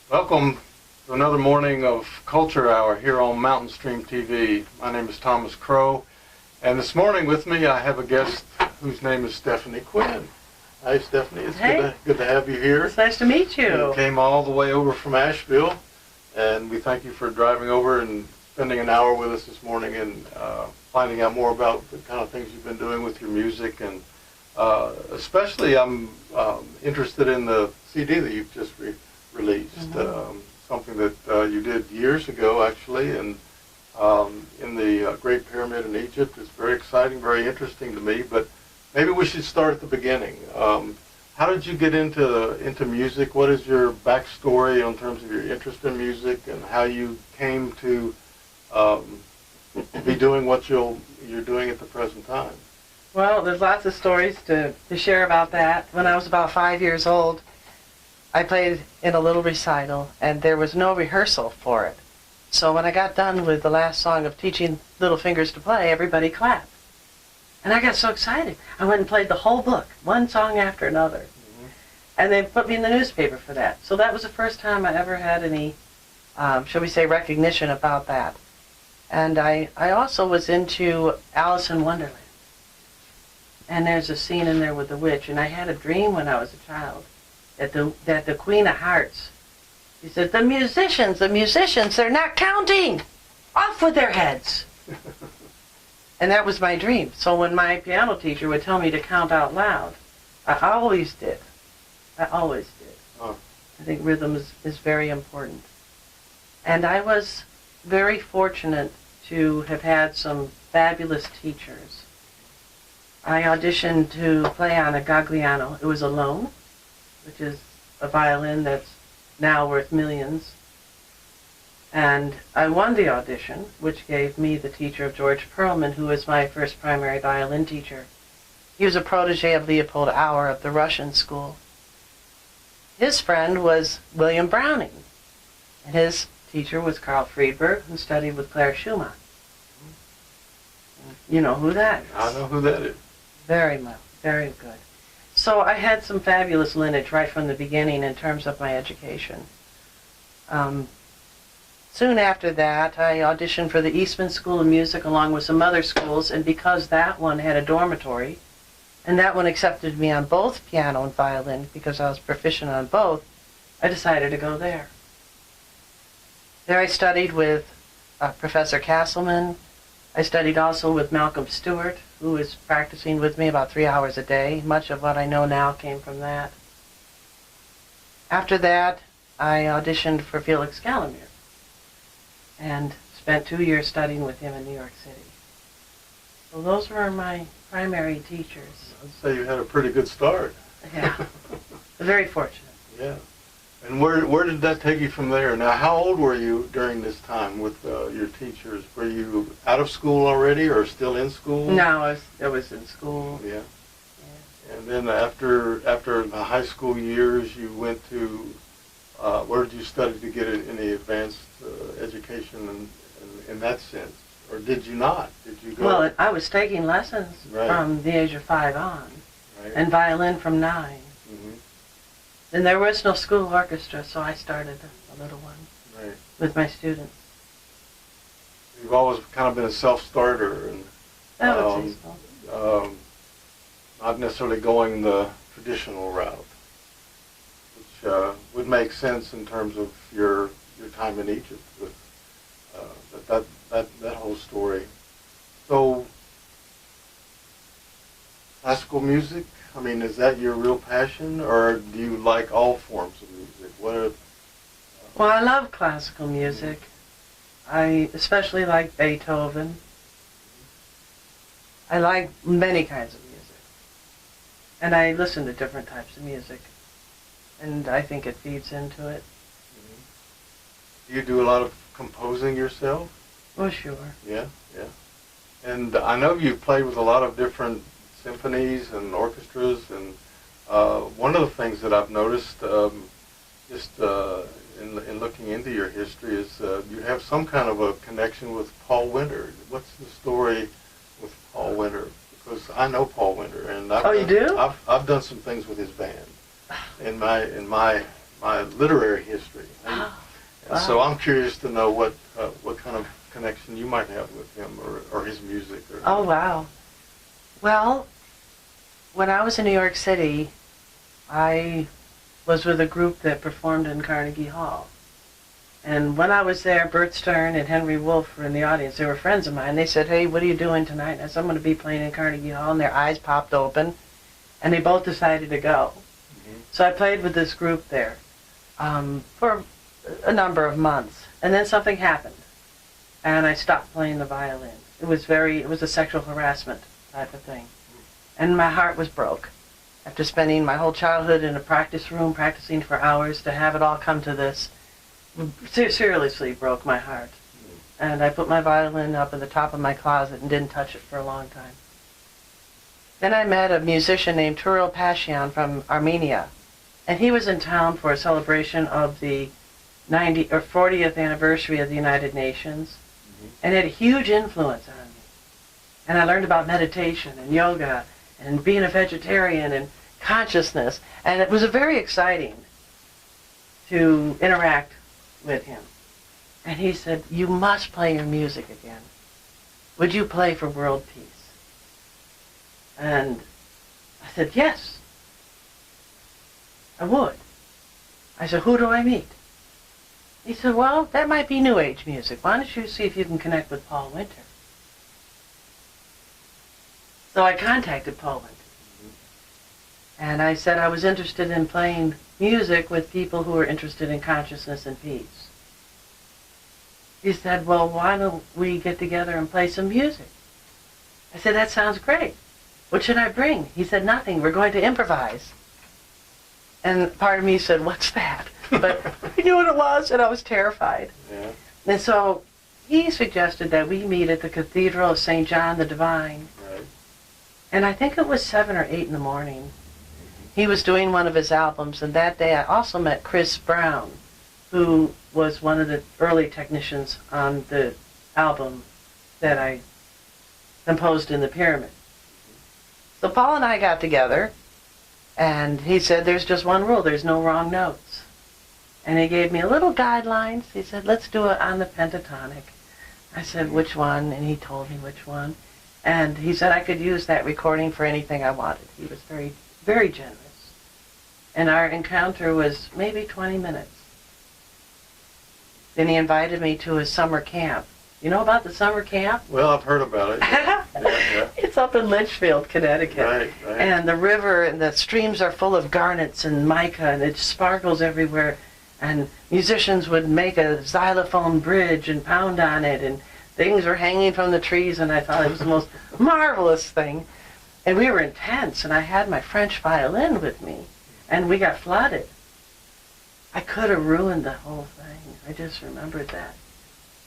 Welcome to another morning of Culture Hour here on Mountain Stream TV. My name is Thomas Crowe, and this morning with me I have a guest whose name is Stephanie Quinn. Hi Stephanie, it's good to have you here. It's nice to meet you. You came all the way over from Asheville, and we thank you for driving over and spending an hour with us this morning and finding out more about the kind of things you've been doing with your music. And especially I'm interested in the CD that you've just released, something that you did years ago actually, and in the Great Pyramid in Egypt. It's very exciting, very interesting to me, but maybe we should start at the beginning. How did you get into music? What is your backstory in terms of your interest in music and how you came to be doing what you're doing at the present time? Well, there's lots of stories to share about that. When I was about 5 years old, I played in a little recital, and there was no rehearsal for it. So when I got done with the last song of teaching little fingers to play, everybody clapped. And I got so excited. I went and played the whole book, one song after another. And they put me in the newspaper for that. So that was the first time I ever had any, shall we say, recognition about that. And I also was into Alice in Wonderland. And there's a scene in there with the witch, and I had a dream when I was a child that the Queen of Hearts, she said, the musicians, they're not counting! Off with their heads! And that was my dream. So when my piano teacher would tell me to count out loud, I always did. Oh. I think rhythm is very important. And I was very fortunate to have had some fabulous teachers. I auditioned to play on a Gagliano. It was alone, which is a violin that's now worth millions. And I won the audition, which gave me the teacher of George Perlman, who was my first primary violin teacher. He was a protege of Leopold Auer of the Russian school. His friend was William Browning, and his teacher was Carl Friedberg, who studied with Claire Schumann. You know who that is? I know who that is. Very much, very good. So I had some fabulous lineage right from the beginning in terms of my education. Soon after that, I auditioned for the Eastman School of Music along with some other schools, and because that one had a dormitory, and that one accepted me on both piano and violin because I was proficient on both, I decided to go there. There I studied with Professor Castleman. I studied also with Malcolm Stewart, who was practicing with me about 3 hours a day. Much of what I know now came from that. After that, I auditioned for Felix Gallimere and spent 2 years studying with him in New York City. So those were my primary teachers. I'd say you had a pretty good start. Yeah, very fortunate. Yeah. And where did that take you from there? Now, how old were you during this time with your teachers? Were you out of school already or still in school? No, I was in school. Yeah. And then after the high school years, you went to, where did you study to get any advanced education in that sense? Or did you not? Did you go? Well, I was taking lessons from the age of 5 on, and violin from 9. And there was no school orchestra, so I started a little one with my students. You've always kind of been a self-starter, and I would say so. Not necessarily going the traditional route, which would make sense in terms of your time in Egypt with that whole story. So, classical music. I mean, is that your real passion, or do you like all forms of music? Well, I love classical music. I especially like Beethoven. I like many kinds of music. And I listen to different types of music. And I think it feeds into it. Do you do a lot of composing yourself? Oh, sure. Yeah. And I know you've played with a lot of different symphonies and orchestras, and one of the things that I've noticed in looking into your history is you have some kind of a connection with Paul Winter. What's the story with Paul Winter? Because I know Paul Winter, and you do? I've done some things with his band in my my literary history. Oh, And wow. so I'm curious to know what kind of connection you might have with him or his music. Or, Oh, wow. Well, when I was in New York City, I was with a group that performed in Carnegie Hall. And when I was there, Bert Stern and Henry Wolf were in the audience. They were friends of mine. They said, "Hey, what are you doing tonight?" And I said, "I'm going to be playing in Carnegie Hall." And their eyes popped open, and they both decided to go. Mm-hmm. So I played with this group there for a number of months. And then something happened, and I stopped playing the violin. It was a sexual harassment type of thing. And my heart was broke. After spending my whole childhood in a practice room, practicing for hours, to have it all come to this, seriously broke my heart. And I put my violin up at the top of my closet and didn't touch it for a long time. Then I met a musician named Turil Pashian from Armenia. And he was in town for a celebration of the 40th anniversary of the United Nations. And it had a huge influence on me. And I learned about meditation and yoga and being a vegetarian and consciousness. And it was very exciting to interact with him. And he said, "You must play your music again. Would you play for world peace?" And I said, "Yes, I would." I said, "Who do I meet?" He said, "Well, that might be New Age music. Why don't you see if you can connect with Paul Winter?" So I contacted Paul Winter. And I said I was interested in playing music with people who were interested in consciousness and peace. He said, "Well, why don't we get together and play some music?" I said, "That sounds great. What should I bring?" He said, "Nothing. We're going to improvise." And part of me said, "What's that?" But I knew what it was, and I was terrified. Yeah. And so he suggested that we meet at the Cathedral of St. John the Divine. Right. And I think it was 7 or 8 in the morning. He was doing one of his albums, and that day I also met Chris Brown, who was one of the early technicians on the album that I composed in the Pyramid. So Paul and I got together, and he said, "There's just one rule, there's no wrong notes." And he gave me a little guidelines. He said, "Let's do it on the pentatonic." I said, "Which one?" And he told me which one. And he said I could use that recording for anything I wanted. He was very, very generous. And our encounter was maybe 20 minutes. Then he invited me to his summer camp. You know about the summer camp? Well, I've heard about it. Yeah. It's up in Litchfield, Connecticut. Right. And the river and the streams are full of garnets and mica, and it sparkles everywhere. And musicians would make a xylophone bridge and pound on it, and things were hanging from the trees, and I thought it was the most marvelous thing. And we were intense, and I had my French violin with me, and we got flooded. I could have ruined the whole thing. I just remembered that.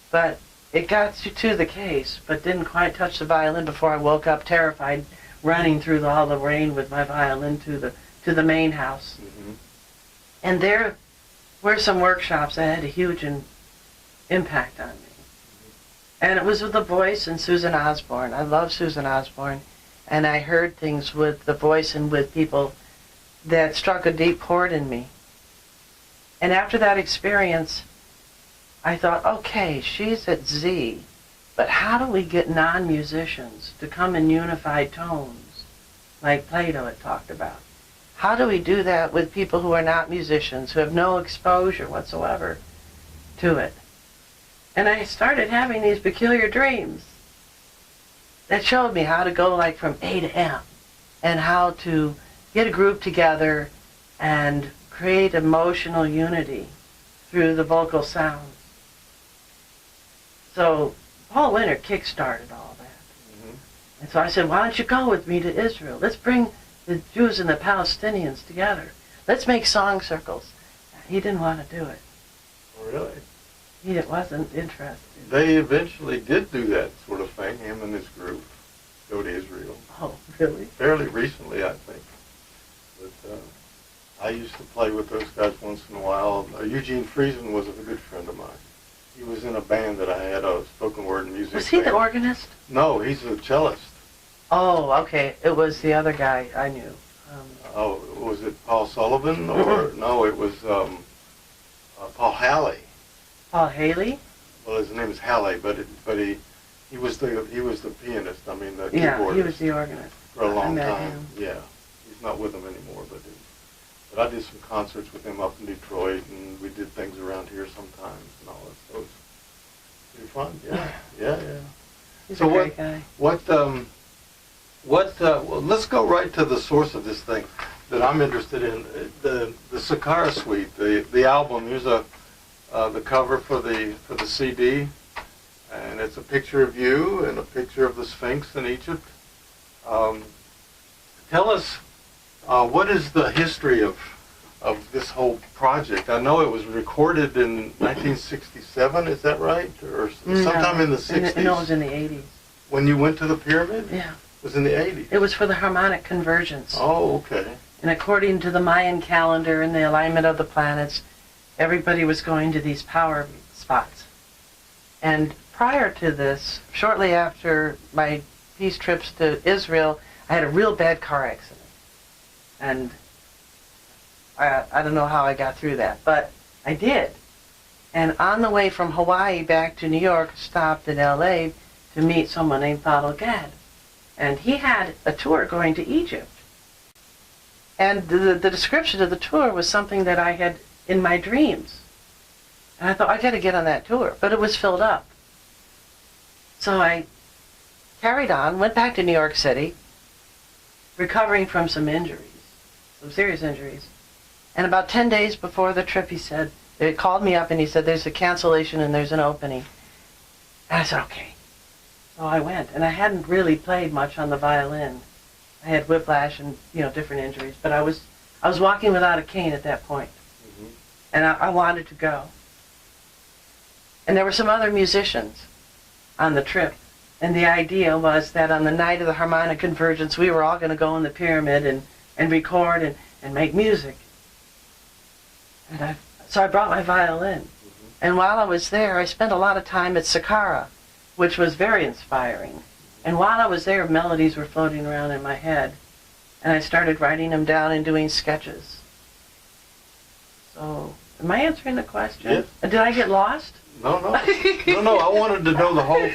But it got to the case, but didn't quite touch the violin before I woke up terrified, running through all the rain with my violin to the main house. Mm-hmm. And there were some workshops that had a huge impact on me. And it was with the voice and Susan Osborne. I love Susan Osborne. And I heard things with the voice and with people that struck a deep chord in me. And after that experience, I thought, okay, she's at Z, but how do we get non-musicians to come in unified tones, like Plato had talked about? How do we do that with people who are not musicians, who have no exposure whatsoever to it? And I started having these peculiar dreams that showed me how to go like from A to M, and how to get a group together and create emotional unity through the vocal sounds. So Paul Winter kick-started all that. Mm-hmm. And so I said, "Why don't you go with me to Israel? Let's bring the Jews and the Palestinians together. Let's make song circles." He didn't want to do it. Oh, really? He wasn't interested. They eventually did do that sort of thing, him and his group, go to Israel. Oh, really? Fairly recently, I think. But I used to play with those guys once in a while. Eugene Friesen was a good friend of mine. He was in a band that I had, a spoken word music Was he band. the organist? No, he's a cellist. Oh, okay. It was the other guy I knew. Oh, was it Paul Sullivan or no? It was Paul Halley. Paul Haley? Well, his name is Halley, but he was the pianist. I mean, the Yeah, keyboardist he was the organist. for a long I met time. him. Yeah, he's not with them anymore, but I did some concerts with him up in Detroit, and we did things around here sometimes and all that. So it was pretty fun. Yeah, yeah. He's So a great guy. Well, let's go right to the source of this thing that I'm interested in. The Saqqara Suite, the album. Here's the cover for the CD, and it's a picture of you and a picture of the Sphinx in Egypt. Tell us what is the history of this whole project? I know it was recorded in 1967. Is that right, or sometime in the 60s? No, it was in the 80s. When you went to the pyramid? Yeah. It was in the 80s. It was for the harmonic convergence. Oh, okay. And according to the Mayan calendar and the alignment of the planets, everybody was going to these power spots. And prior to this, shortly after my peace trips to Israel, I had a real bad car accident. And I don't know how I got through that, but I did. And on the way from Hawaii back to New York, stopped in LA to meet someone named Fadel Gad. And he had a tour going to Egypt. And the description of the tour was something that I had in my dreams. And I thought, I got to get on that tour. But it was filled up. So I carried on, went back to New York City, recovering from some injuries, some serious injuries. And about 10 days before the trip, he said, they called me up and he said, there's a cancellation and there's an opening. And I said, okay. So I went, and I hadn't really played much on the violin. I had whiplash and, different injuries, but I was walking without a cane at that point. Mm-hmm. And I wanted to go. And there were some other musicians on the trip, and the idea was that on the night of the harmonic convergence, we were all going to go in the pyramid and record and make music. And so I brought my violin. Mm-hmm. And while I was there, I spent a lot of time at Saqqara, which was very inspiring. And while I was there, melodies were floating around in my head. And I started writing them down and doing sketches. So, am I answering the question? Yes. Did I get lost? No. I wanted to know the whole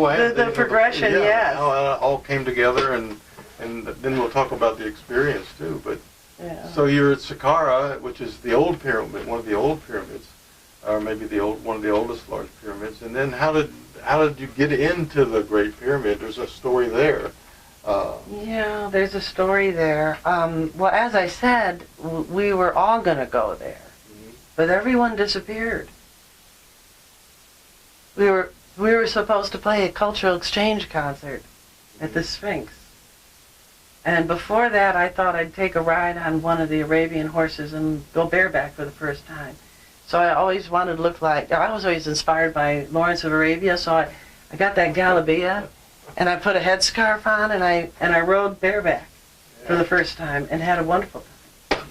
the progression, yes. How it all came together, and then we'll talk about the experience too. But yeah. So you're at Saqqara, which is the old pyramid, one of the old pyramids, or maybe one of the oldest large pyramids. And then how did you get into the Great Pyramid? There's a story there. Yeah, there's a story there. Well, as I said, we were all going to go there, mm-hmm. but everyone disappeared. We were supposed to play a cultural exchange concert at the Sphinx. And before that, I thought I'd take a ride on one of the Arabian horses and go bareback for the first time. So I always wanted to look like, I was always inspired by Lawrence of Arabia, so I got that galabia, and I put a headscarf on, and I rode bareback for the first time, and had a wonderful time.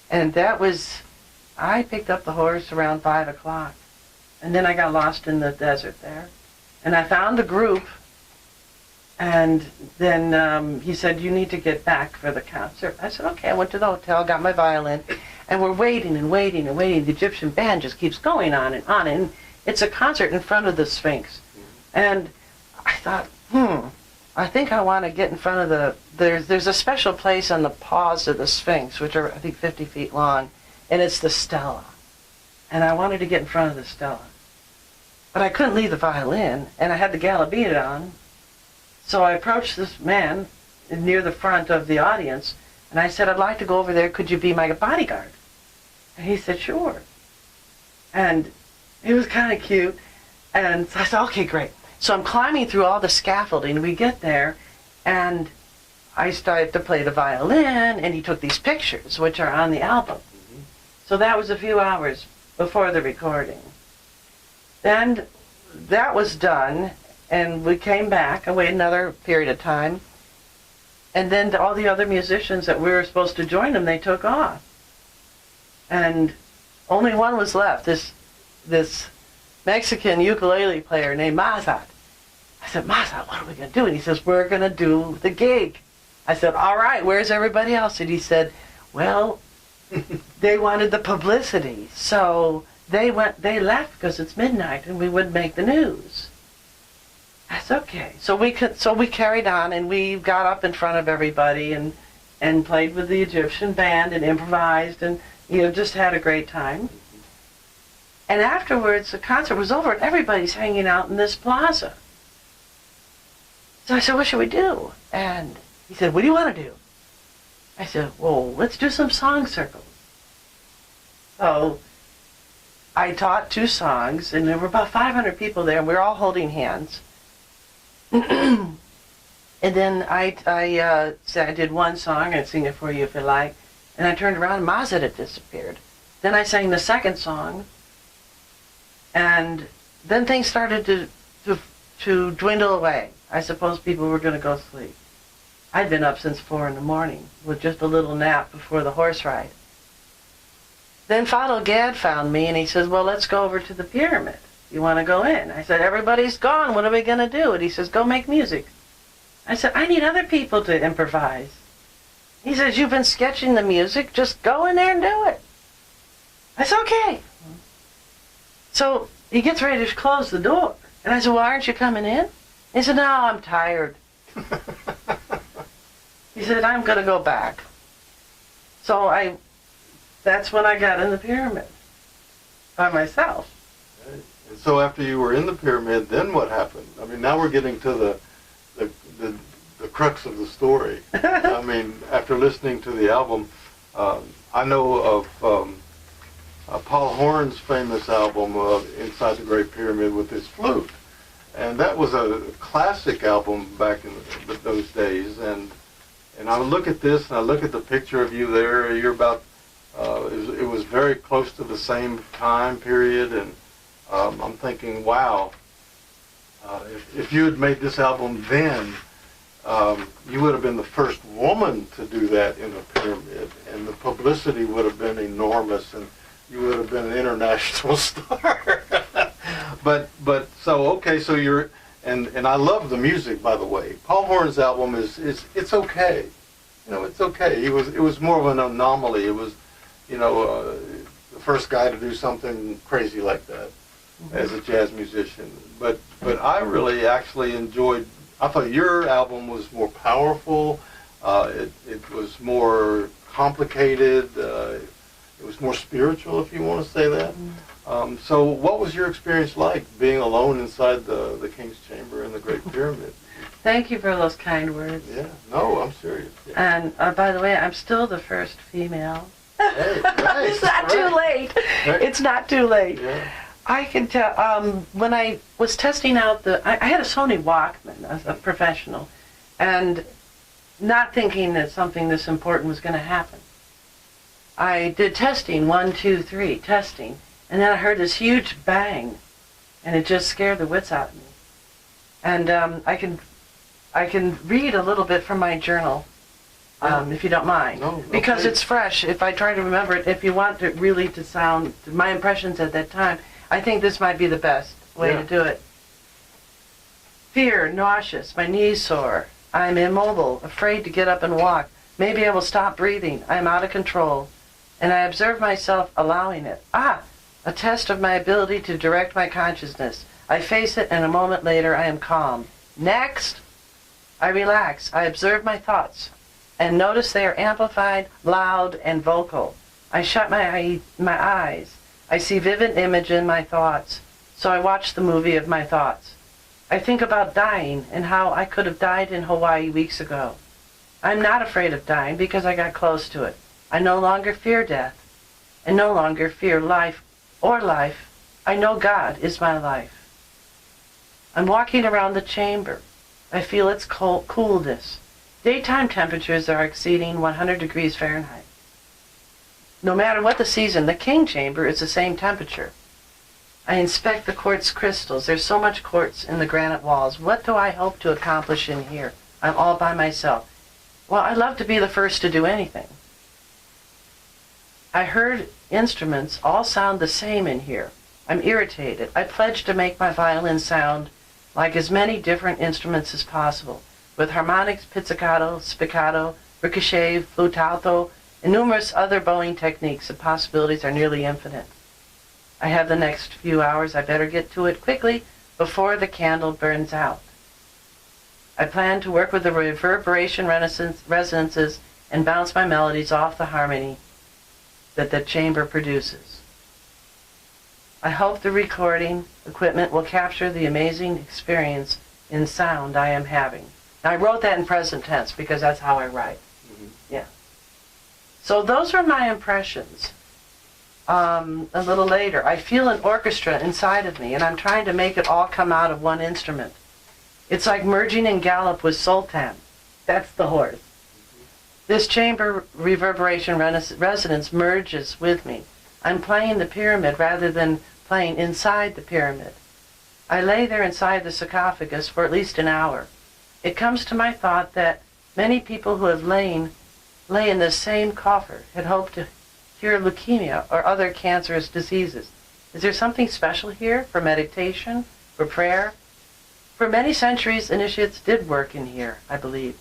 And that was, I picked up the horse around 5 o'clock, and then I got lost in the desert there. And I found a group, and then he said, you need to get back for the concert. I said, okay. I went to the hotel, got my violin, and we're waiting and waiting and waiting. The Egyptian band just keeps going on and on, and it's a concert in front of the Sphinx. And I thought, I think I want to get in front of there's a special place on the paws of the Sphinx, which are, I think, 50 feet long, and it's the stela. And I wanted to get in front of the stela. But I couldn't leave the violin, and I had the galabia on. So I approached this man near the front of the audience, and I said, I'd like to go over there. Could you be my bodyguard? And he said, sure. And he was kind of cute. And so I said, okay, great. So I'm climbing through all the scaffolding. We get there, and I started to play the violin, and he took these pictures, which are on the album. Mm-hmm. So that was a few hours before the recording. Then that was done, and we came back and waited another period of time. And then all the other musicians that we were supposed to join them, they took off. And only one was left, this Mexican ukulele player named Mazat. I said, Mazat, what are we going to do? And he says, we're going to do the gig. I said, all right, where's everybody else? And he said, well, they wanted the publicity, so they left because it's midnight and we wouldn't make the news. That's okay. So we carried on, and we got up in front of everybody and played with the Egyptian band and improvised, and just had a great time. And afterwards, the concert was over, and everybody's hanging out in this plaza. So I said, what should we do? And he said, what do you want to do? I said, well, let's do some song circles. So I taught 2 songs, and there were about 500 people there, and we were all holding hands. And then I said I did 1 song, I'd sing it for you if you like, and I turned around and Mazet had disappeared. Then I sang the 2nd song, and then things started to dwindle away. I suppose people were going to go sleep. I'd been up since 4 in the morning with just a little nap before the horse ride. Then Fadel Gad found me, and he says, well, let's go over to the pyramid. You want to go in? I said, everybody's gone. What are we going to do? And he says, go make music. I said, I need other people to improvise. He says, you've been sketching the music. Just go in there and do it. I said, okay. So he gets ready to close the door. And I said, well, aren't you coming in? He said, no, I'm tired. He said, I'm going to go back. So that's when I got in the pyramid by myself. And so after you were in the pyramid, then what happened? I mean, now we're getting to the crux of the story. I mean, after listening to the album, I know of Paul Horn's famous album, Inside the Great Pyramid with his flute. And that was a classic album back in those days. And I look at this, and I look at the picture of you there. You're about, it was very close to the same time period. And I'm thinking, wow, if you had made this album then, you would have been the first woman to do that in the pyramid. And the publicity would have been enormous, and you would have been an international star. But so okay, so you're and I love the music, by the way. Paul Horn's album is it's okay, it's okay. It was more of an anomaly. It was, the first guy to do something crazy like that as a jazz musician. But I really actually enjoyed. I thought your album was more powerful. It was more complicated. It was more spiritual, if you want to say that. So what was your experience like being alone inside the King's Chamber in the Great Pyramid? Thank you for those kind words. Yeah, no, I'm serious. Yeah. And by the way, I'm still the first female. Hey, nice. It's not too late. Right. It's not too late. Yeah. I can tell, when I was testing out I had a Sony Walkman, a professional, and not thinking that something this important was going to happen. I did testing, 1, 2, 3, testing, and then I heard this huge bang, and it just scared the wits out of me. And I can read a little bit from my journal, if you don't mind, No, because okay. it's fresh. If I try to remember it, if you want it really to sound my impressions at that time, I think this might be the best way to do it. Fear, nauseous, my knees sore. I'm immobile, afraid to get up and walk. Maybe I will stop breathing. I am out of control. And I observe myself allowing it. A test of my ability to direct my consciousness. I face it, and a moment later I am calm. Next, I relax. I observe my thoughts and notice they are amplified, loud, and vocal. I shut my eyes. I see vivid image in my thoughts, so I watch the movie of my thoughts. I think about dying and how I could have died in Hawaii weeks ago. I'm not afraid of dying because I got close to it. I no longer fear death and no longer fear life or life. I know God is my life. I'm walking around the chamber. I feel its coolness. Daytime temperatures are exceeding 100 degrees Fahrenheit. No matter what the season, the King Chamber is the same temperature. I inspect the quartz crystals. There's so much quartz in the granite walls. What do I hope to accomplish in here? I'm all by myself. Well, I love to be the first to do anything. I heard instruments all sound the same in here. I'm irritated. I pledge to make my violin sound like as many different instruments as possible. with harmonics, pizzicato, spiccato, ricochet, flutato, and numerous other bowing techniques. The possibilities are nearly infinite. I have the next few hours. I better get to it quickly before the candle burns out. I plan to work with the reverberation resonances and bounce my melodies off the harmony that the chamber produces. I hope the recording equipment will capture the amazing experience in sound I am having. Now, I wrote that in present tense because that's how I write. Mm-hmm. Yeah. So those are my impressions. A little later, I feel an orchestra inside of me, and I'm trying to make it all come out of one instrument. It's like merging in gallop with Sultan. That's the horse. This chamber reverberation resonance merges with me. I'm playing the pyramid rather than playing inside the pyramid. I lay there inside the sarcophagus for at least an hour. It comes to my thought that many people who have lay in this same coffer had hoped to cure leukemia or other cancerous diseases. Is there something special here for meditation, for prayer? For many centuries, initiates did work in here, I believed.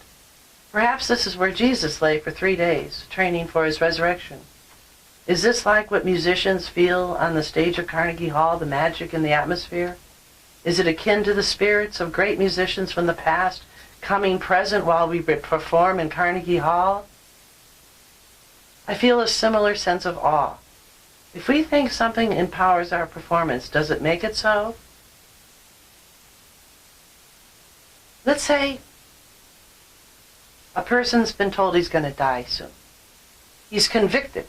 Perhaps this is where Jesus lay for 3 days, training for his resurrection. Is this like what musicians feel on the stage of Carnegie Hall, the magic in the atmosphere? Is it akin to the spirits of great musicians from the past coming present while we perform in Carnegie Hall? I feel a similar sense of awe. If we think something empowers our performance, does it make it so? Let's say a person's been told he's going to die soon. He's convicted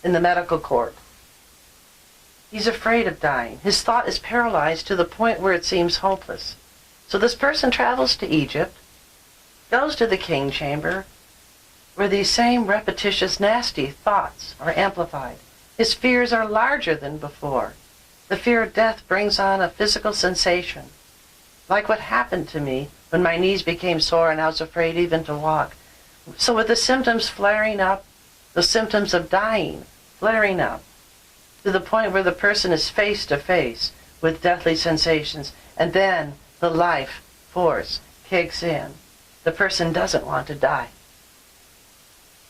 in the medical court. He's afraid of dying. His thought is paralyzed to the point where it seems hopeless. So this person travels to Egypt, goes to the king chamber, where these same repetitious, nasty thoughts are amplified. His fears are larger than before. The fear of death brings on a physical sensation, like what happened to me when my knees became sore and I was afraid even to walk. So with the symptoms flaring up, the symptoms of dying flaring up, to the point where the person is face to face with deathly sensations, and then the life force kicks in. The person doesn't want to die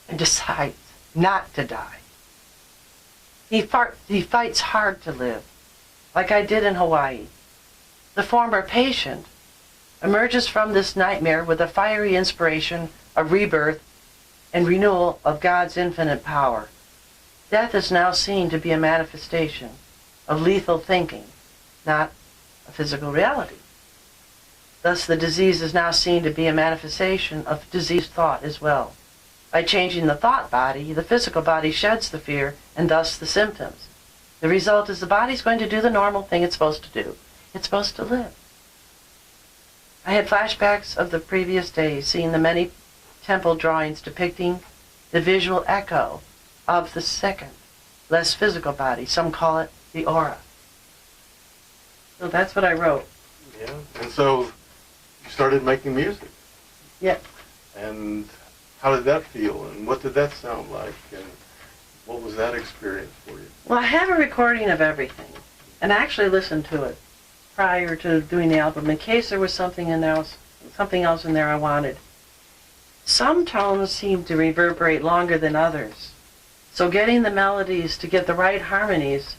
and decides not to die. He fights hard to live, like I did in Hawaii. The former patient emerges from this nightmare with a fiery inspiration of rebirth and renewal of God's infinite power. Death is now seen to be a manifestation of lethal thinking, not a physical reality. Thus, the disease is now seen to be a manifestation of diseased thought as well. By changing the thought body, the physical body sheds the fear and thus the symptoms. The result is the body's going to do the normal thing it's supposed to do. It's supposed to live. I had flashbacks of the previous days, seeing the many temple drawings depicting the visual echo of the second, less physical body. Some call it the aura. So that's what I wrote. Yeah, and so you started making music. Yeah. And how did that feel, and what did that sound like, and what was that experience for you? Well, I have a recording of everything, and I actually listened to it prior to doing the album in case there was something else in there I wanted. Some tones seem to reverberate longer than others. So getting the melodies to get the right harmonies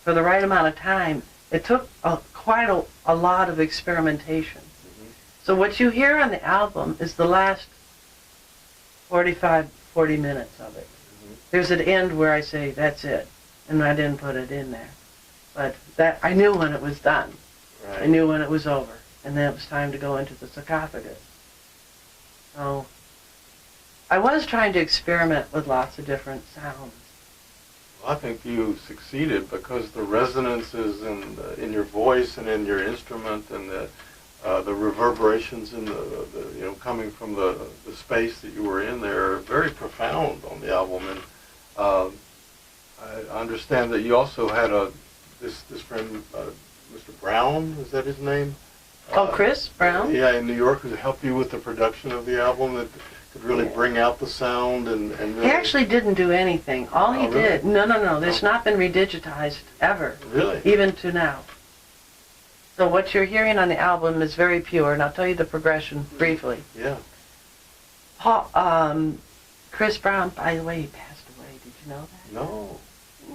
for the right amount of time, it took quite a lot of experimentation. Mm-hmm. So what you hear on the album is the last 40 minutes of it. Mm-hmm. There's an end where I say, that's it, and I didn't put it in there. But that I knew when it was done. Right. I knew when it was over, and then it was time to go into the sarcophagus. So I was trying to experiment with lots of different sounds. Well, I think you succeeded because the resonances in your voice and in your instrument and the reverberations in the coming from the space that you were in there are very profound on the album. And I understand that you also had this friend, Mr. Brown, is that his name? Chris Brown? Yeah, in New York, who helped you with the production of the album that could really bring out the sound and really... He actually didn't do anything. All he did... No. It's not been redigitized ever. Really? Even to now. So what you're hearing on the album is very pure, and I'll tell you the progression briefly. Yeah. Chris Brown, by the way, he passed away. Did you know that? No.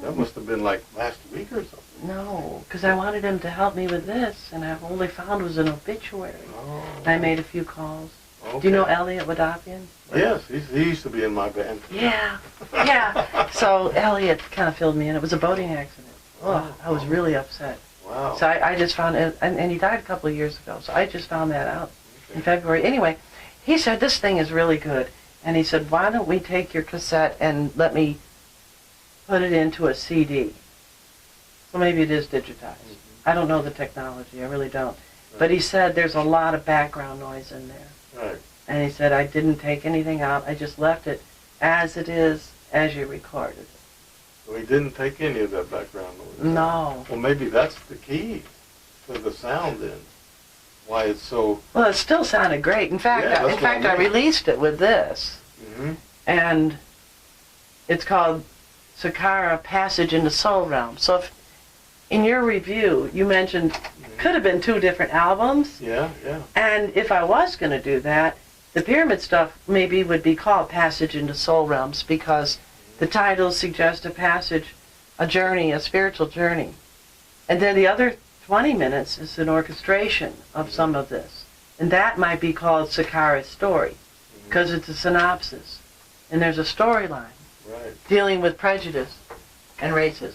That must have been like last week or something. No, because I wanted him to help me with this, and I only found was an obituary. Oh. And I made a few calls. Okay. Do you know Elliot Wadapian? Yes, he used to be in my band. Yeah, yeah. So Elliot kind of filled me in. It was a boating accident. Oh, I was really upset. Wow. So I just found it, and he died a couple of years ago, so I just found that out in February. Anyway, he said, this thing is really good. And he said, why don't we take your cassette and let me put it into a CD? So maybe it is digitized. I don't know the technology, I really don't. But he said there's a lot of background noise in there. Right. And he said, I didn't take anything out, I just left it as it is, as you recorded it. So he didn't take any of that background noise? No. Well, maybe that's the key to the sound then. Why it's so... Well, it still sounded great. In fact, Yeah, that's what I I mean. released it with this. Mm-hmm. And it's called Saqqara Passage into Soul Realm. So if, in your review, you mentioned could have been 2 different albums. Yeah, yeah. And if I was going to do that, the pyramid stuff maybe would be called Passage into Soul Realms because the titles suggest a passage, a journey, a spiritual journey. And then the other 20 minutes is an orchestration of some of this. And that might be called Saqqara's story because it's a synopsis. And there's a storyline Right. dealing with prejudice and racism.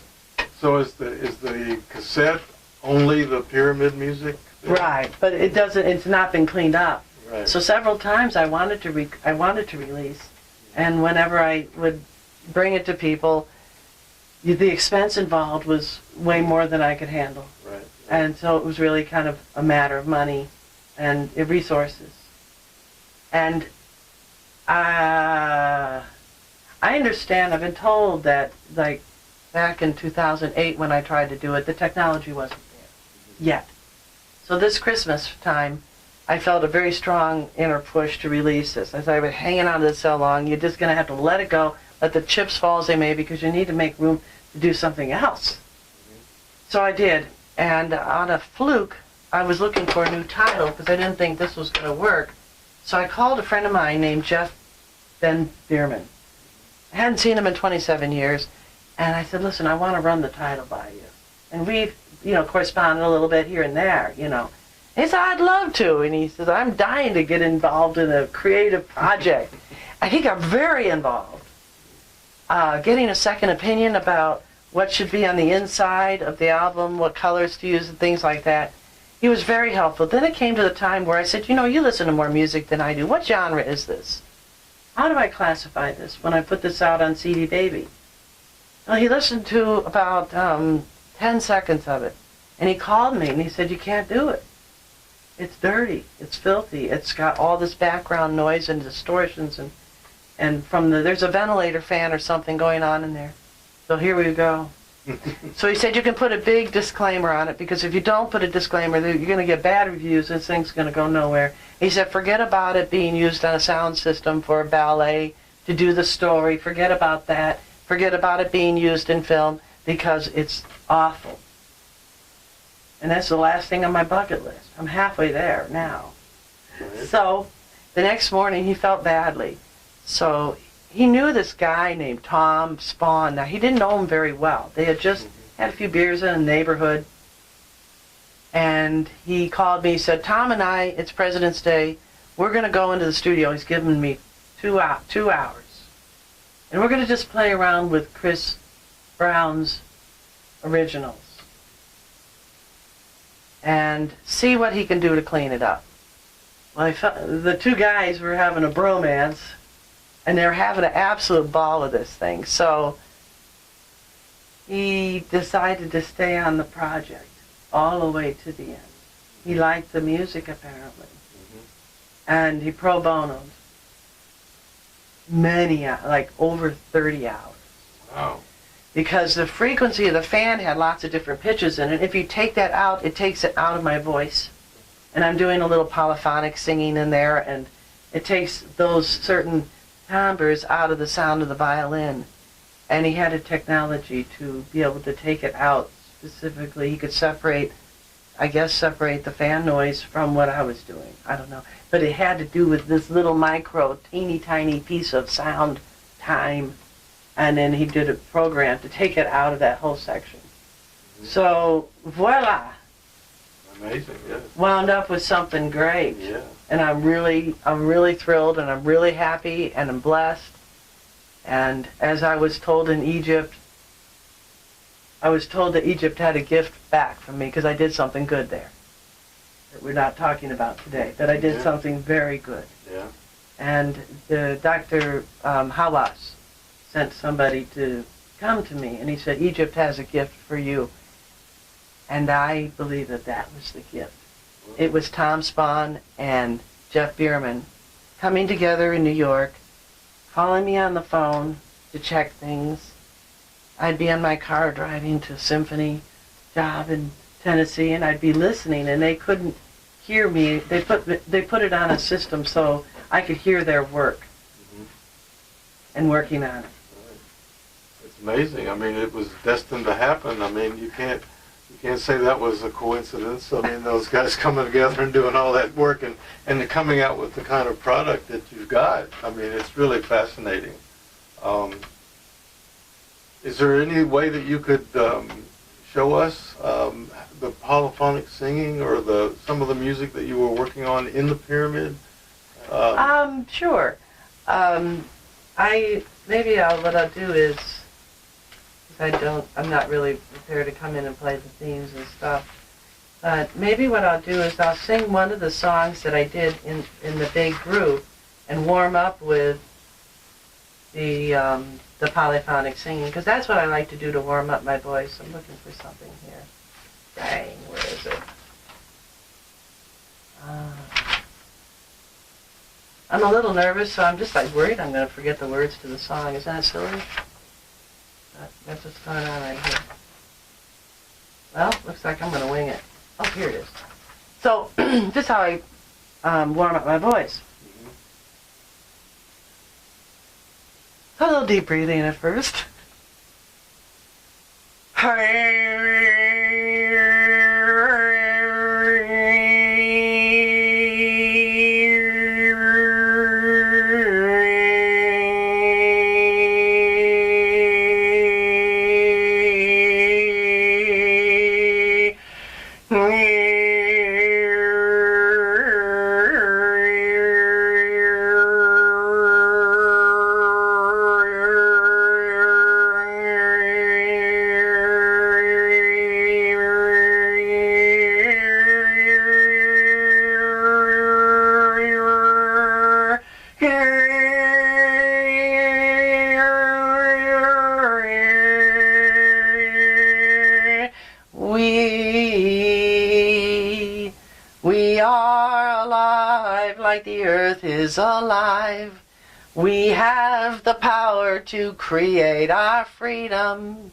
So is the cassette only the pyramid music? Right, but it's not been cleaned up. Right. So several times I wanted to release, and whenever I would bring it to people, the expense involved was way more than I could handle. Right. And so it was really kind of a matter of money and resources. And I understand, I've been told that, like, back in 2008 when I tried to do it, the technology wasn't there yet. So this Christmas time, I felt a very strong inner push to release this. As I was hanging on to this so long, you're just going to have to let it go, let the chips fall as they may, because you need to make room to do something else. So I did. And on a fluke, I was looking for a new title because I didn't think this was going to work. So I called a friend of mine named Jeff Berman. I hadn't seen him in 27 years. And I said, listen, I want to run the title by you. And we've, corresponded a little bit here and there, And he said, I'd love to. And he said, I'm dying to get involved in a creative project. And he got very involved. Getting a second opinion about what should be on the inside of the album, what colors to use and things like that. He was very helpful. Then it came to the time where I said, you listen to more music than I do. What genre is this? How do I classify this when I put this out on CD Baby? Well, he listened to about 10 seconds of it. And he called me and he said, you can't do it. It's dirty. It's filthy. It's got all this background noise and distortions and there's a ventilator fan or something going on in there. So here we go. So he said you can put a big disclaimer on it because if you don't put a disclaimer, you're going to get bad reviews. This thing's going to go nowhere. He said forget about it being used on a sound system for a ballet to do the story. Forget about that. Forget about it being used in film because it's awful. And that's the last thing on my bucket list. I'm halfway there now. Right. So the next morning he felt badly. So he knew this guy named Tom Spahn. Now, he didn't know him very well. They had just had a few beers in a neighborhood. And he called me. He said, Tom and I, it's President's Day. We're going to go into the studio. He's given me 2 hours. And we're going to just play around with Chris Brown's originals. And see what he can do to clean it up. Well, the 2 guys were having a bromance. And they're having an absolute ball of this thing. So he decided to stay on the project all the way to the end. He liked the music, apparently. And he pro bonoed many, like over 30 hours. Wow. Because the frequency of the fan had lots of different pitches in it. If you take that out, it takes it out of my voice. And I'm doing a little polyphonic singing in there, and it takes those certain timbres out of the sound of the violin. And he had a technology to be able to take it out specifically. He could separate I guess, separate the fan noise from what I was doing. I don't know. But it had to do with this little micro, teeny tiny piece of sound time. And then he did a program to take it out of that whole section. Mm-hmm. So, voila. Amazing, yes. Wound up with something great. Yeah. And I'm really thrilled, and I'm really happy, and I'm blessed. And as I was told in Egypt, I was told that Egypt had a gift back from me because I did something good there that we're not talking about today, that I did something very good. Yeah. And the Dr. Hawass sent somebody to come to me, and he said, Egypt has a gift for you. And I believe that that was the gift. It was Tom Spahn and Jeff Berman coming together in New York, calling me on the phone to check things. I'd be in my car driving to a symphony job in Tennessee, and I'd be listening, and they couldn't hear me. They put it on a system so I could hear their work and working on it. It's amazing. I mean, it was destined to happen. I mean, you can't say that was a coincidence. I mean, those guys coming together and doing all that work and coming out with the kind of product that you've got. I mean, it's really fascinating. Is there any way that you could show us the polyphonic singing or some of the music that you were working on in the pyramid? Sure. What I'll do is, I'm not really prepared to come in and play the themes and stuff. But maybe what I'll do is I'll sing one of the songs that I did in the big group and warm up with the polyphonic singing, because that's what I like to do to warm up my voice. I'm looking for something here. Dang, where is it? I'm a little nervous, so I'm just worried I'm going to forget the words to the song. Is that silly? That's what's going on right here. Well, looks like I'm going to wing it. Oh, here it is. So, this is how I warm up my voice. A little deep breathing at first. We are alive like the earth is alive. We have the power to create our freedom.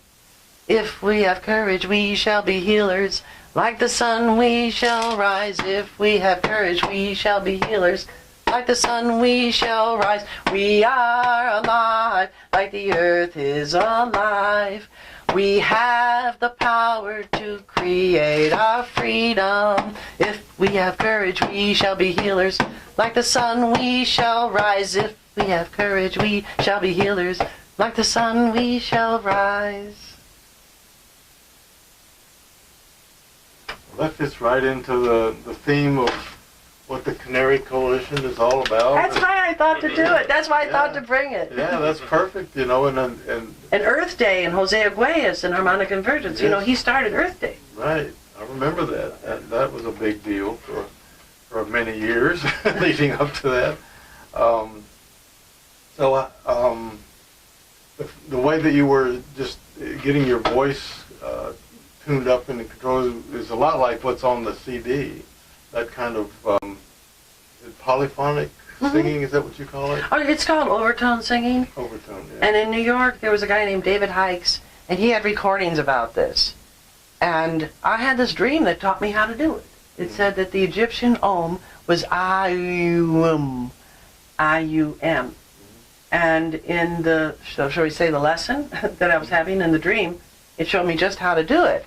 If we have courage, we shall be healers. Like the sun, we shall rise. If we have courage, we shall be healers. Like the sun, we shall rise. We are alive like the earth is alive. We have the power to create our freedom. If we have courage, we shall be healers. Like the sun, we shall rise. If we have courage, we shall be healers. Like the sun, we shall rise. That fits right into the theme of what the Canary Coalition is all about. That's why I thought to do it. That's why I thought to bring it. Yeah, that's perfect, you know, and Earth Day and Jose Arguelles and Harmonic Convergence, yes. You know, he started Earth Day. Right, I remember that. That was a big deal for many years leading up to that. The way that you were just getting your voice tuned up and controlled is a lot like what's on the CD. That kind of polyphonic singing, is that what you call it? Oh, it's called overtone singing. Overtone, yeah. And in New York, there was a guy named David Hikes, and he had recordings about this. And I had this dream that taught me how to do it. It said that the Egyptian Om was I-U-M, I-U-M. And in the, shall we say, the lesson that I was having in the dream, it showed me just how to do it.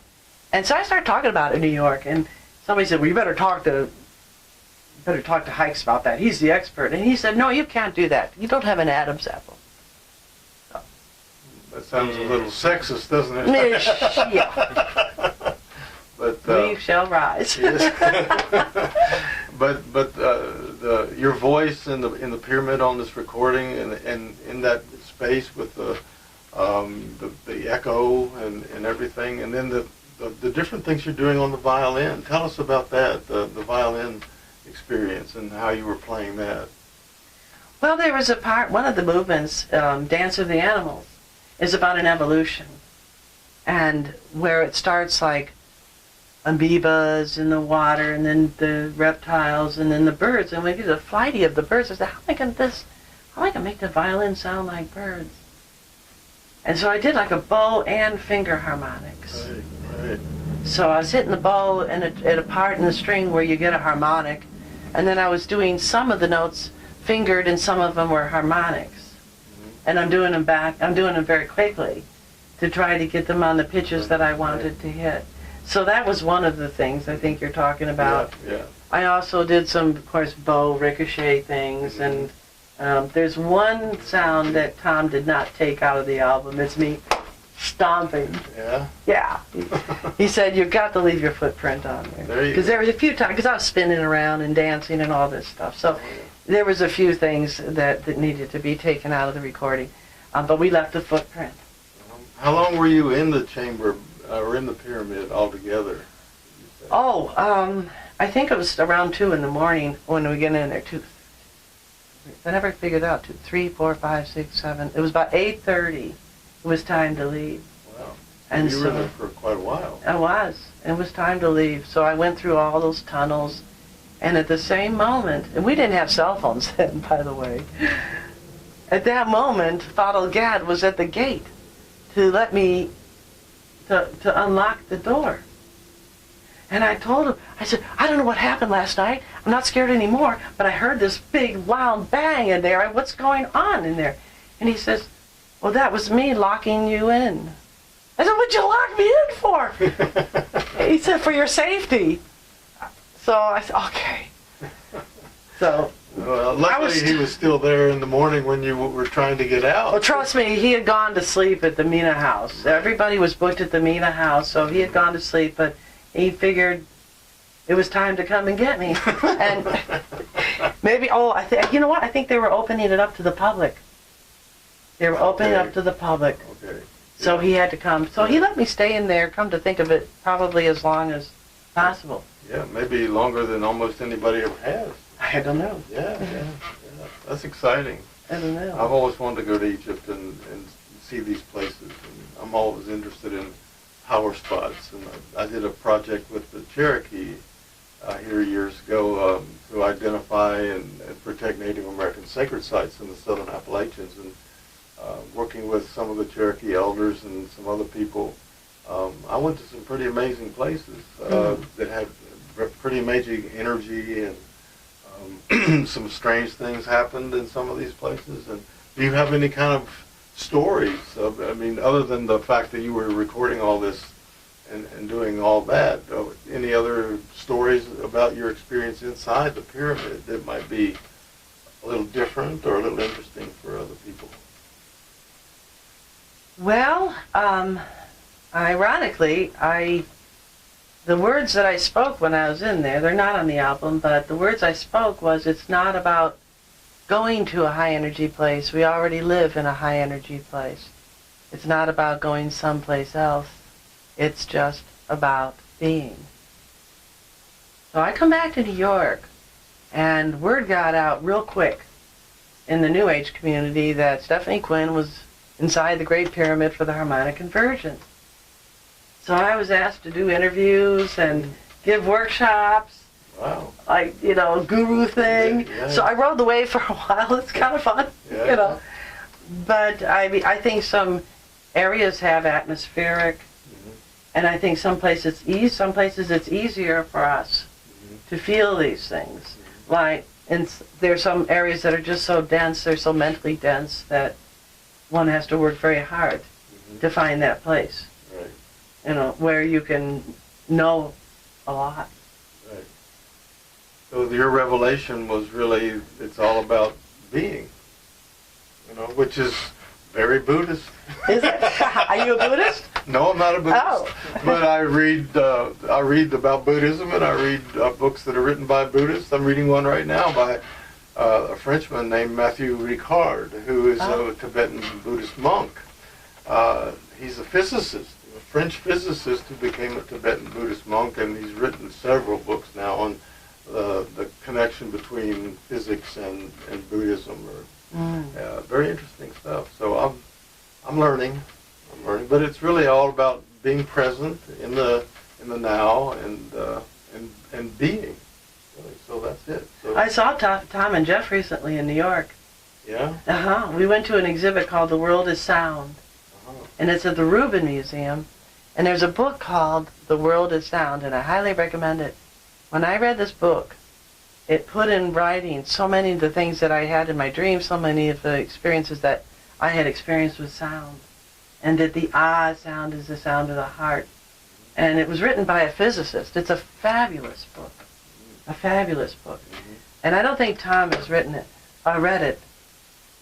And so I started talking about it in New York, and somebody said, well, you better talk to Hikes about that. He's the expert. And he said, no, you can't do that. You don't have an Adam's apple. So. That sounds a little sexist, doesn't it? Yeah. But we shall rise. Yes. but your voice in the pyramid on this recording, and in that space with the echo and everything, and then the different things you're doing on the violin. Tell us about that, the violin experience and how you were playing that. Well, there was one of the movements, Dance of the Animals, is about an evolution, and where it starts like amoebas in the water, and then the reptiles, and then the birds. And when we get the flighty of the birds, I said, how am I gonna make the violin sound like birds? And so I did like a bow and finger harmonics. Right. So I was hitting the bow and at a part in the string where you get a harmonic, and then I was doing some of the notes fingered and some of them were harmonics. Mm-hmm. And I'm doing them very quickly to try to get them on the pitches that I wanted to hit. So that was one of the things I think you're talking about. Yeah. I also did some, of course, bow ricochet things, and there's one sound that Tom did not take out of the album. It's me stomping. Yeah? Yeah. He said, you've got to leave your footprint on there. Because there was a few times, because I was spinning around and dancing and all this stuff. So there was a few things that needed to be taken out of the recording. But we left the footprint. How long were you in the chamber or in the pyramid altogether? I think it was around 2 in the morning when we get in there. I never figured out. 2, 3, 4, 5, 6, 7. It was about 8:30. It was time to leave. Wow. And you were there for quite a while. I was. It was time to leave. So I went through all those tunnels, and at the same moment, and we didn't have cell phones then, by the way. At that moment, Fadel Gad was at the gate to let me to unlock the door. And I told him, I said, I don't know what happened last night. I'm not scared anymore, but I heard this big loud bang in there. What's going on in there? And he says, well, that was me locking you in. I said, what'd you lock me in for? He said, for your safety. So I said, okay. So well, luckily he was still there in the morning when you were trying to get out. Well, trust me, he had gone to sleep at the Mina house. Everybody was booked at the Mina house, so he had gone to sleep, but he figured it was time to come and get me. And maybe, you know what? I think they were opening it up to the public. They were opening it up to the public. Okay. So he had to come. So he let me stay in there, come to think of it, probably as long as possible. Yeah, maybe longer than almost anybody ever has. I don't know. Yeah. That's exciting. I don't know. I've always wanted to go to Egypt and see these places. And I'm always interested in power spots. And I did a project with the Cherokee here years ago to identify and protect Native American sacred sites in the southern Appalachians. And working with some of the Cherokee elders and some other people, I went to some pretty amazing places that had pretty amazing energy, and some strange things happened in some of these places. And do you have any kind of stories other than the fact that you were recording all this and doing all that, any other stories about your experience inside the pyramid that might be a little different or a little interesting for other people? Well, ironically, the words that I spoke when I was in there, they're not on the album, but the words I spoke was, it's not about going to a high energy place. We already live in a high energy place. It's not about going someplace else. It's just about being. So I come back to New York, and word got out real quick in the New Age community that Stephanie Quinn was inside the Great Pyramid for the harmonic conversion. So I was asked to do interviews and give workshops. Wow. Like, guru thing. Yeah. So I rode the wave for a while. It's kind of fun, But I think some areas have atmospheric, and I think some places it's easier for us to feel these things. Like, there's some areas that are just so dense, they're so mentally dense that one has to work very hard to find that place. Right. Where you can know a lot. So your revelation was really, it's all about being, you know, which is very Buddhist. Is it? Are you a Buddhist? No, I'm not a Buddhist. Oh. But I read about Buddhism, and I read books that are written by Buddhists. I'm reading one right now by a Frenchman named Matthew Ricard, who is a Tibetan Buddhist monk. He's a physicist, a French physicist who became a Tibetan Buddhist monk, and he's written several books now on the connection between physics and Buddhism. Very interesting stuff. So I'm learning, but it's really all about being present in the now and being. Really. So that's it. So, I saw Tom and Jeff recently in New York. Yeah. We went to an exhibit called "The World Is Sound," and it's at the Rubin Museum. And there's a book called "The World Is Sound," and I highly recommend it. When I read this book, it put in writing so many of the things that I had in my dreams, so many of the experiences that I had experienced with sound, and that the sound is the sound of the heart. And it was written by a physicist. It's a fabulous book, a fabulous book. And I don't think Tom has written it. I read it,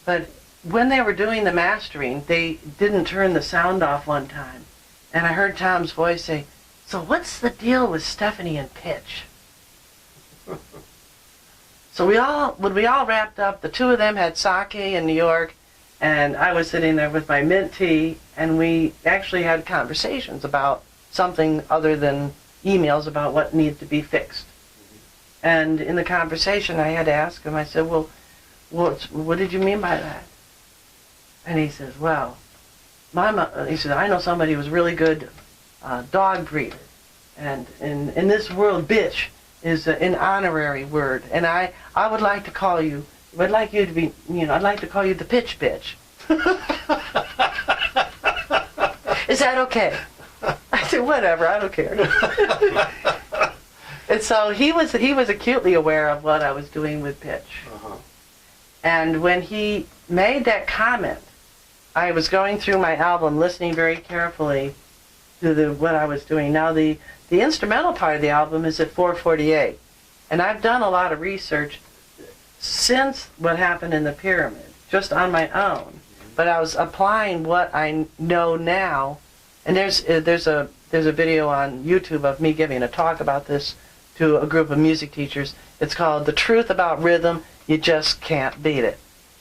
but when they were doing the mastering, they didn't turn the sound off one time, and I heard Tom's voice say, "So what's the deal with Stephanie and pitch?" So when we all wrapped up, the two of them had sake in New York, and I was sitting there with my mint tea, and we actually had conversations about something other than emails about what needed to be fixed. And in the conversation, I had to ask him, I said, "Well, what did you mean by that?" And he says, "Well, he said, I know somebody who was really good dog breeder, and in this world, bitch is an honorary word, and I would like to call you, I'd like you to be, I'd like to call you the pitch bitch." Is that okay? I said, "Whatever, I don't care." And so he was acutely aware of what I was doing with pitch. And when he made that comment, I was going through my album, listening very carefully to what I was doing. Now the instrumental part of the album is at 448, and I've done a lot of research since what happened in the pyramid, just on my own. But I was applying what I know now, and there's a video on YouTube of me giving a talk about this to a group of music teachers. It's called "The Truth About Rhythm, You Just Can't Beat It."